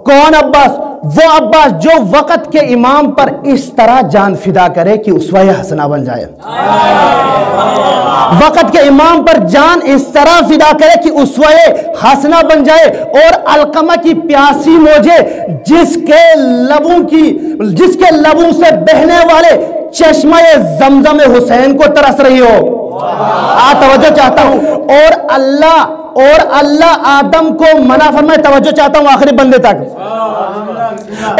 کون عباس؟ وہ عباس جو وقت کے امام پر اس طرح جان فدا کرے کہ اسوہ حسنہ بن جائے. وقت کے امام پر جان اس طرح فدا کرے کہ اسوہ حسنہ بن جائے. اور علقمہ کی پیاسی موجے جس کے لبوں سے بہنے والے چشمہ زمزم حسین کو ترس رہی ہو. توجہ چاہتا ہوں. اور اللہ آدم کو منع فرمائے. توجہ چاہتا ہوں آخری بندے تک.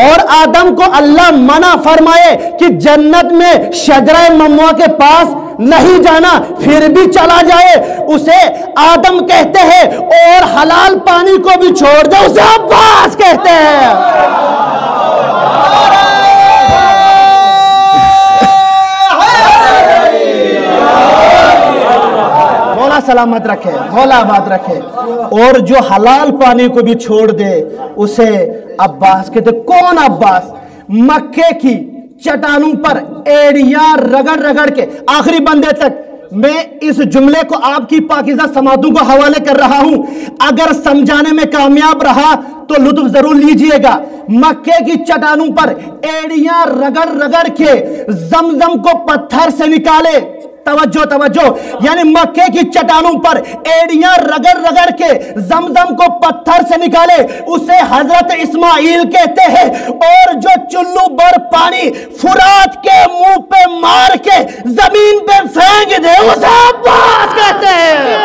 اور آدم کو اللہ منع فرمائے کہ جنت میں شجرہ ممنوع کے پاس نہیں جانا، پھر بھی چلا جائے. اسے آدم کہتے ہیں. اور حلال پانی کو بھی چھوڑ دے، اسے عباس کہتے ہیں. مولا سلامت رکھے، مولا آباد رکھے. اور جو حلال پانی کو بھی چھوڑ دے اسے عباس کہتے. کون عباس؟ مکے کی چٹانوں پر ایڑیاں رگڑ رگڑ کے آخری بندے تک. میں اس جملے کو آپ کی پاکیزہ سماعتوں کو حوالے کر رہا ہوں، اگر سمجھانے میں کامیاب رہا تو لطف ضرور لیجئے گا. مکے کی چٹانوں پر ایڑیاں رگڑ رگڑ کے زمزم کو پتھر سے نکالے. توجہ یعنی مکے کی چٹانوں پر ایڑیاں رگڑ رگڑ کے زمزم کو پتھر سے نکالے اسے حضرت اسماعیل کہتے ہیں. اور جو چلو بر پانی فرات کے منہ پہ مار کے زمین پہ پھینک دے اسے عباس کہتے ہیں.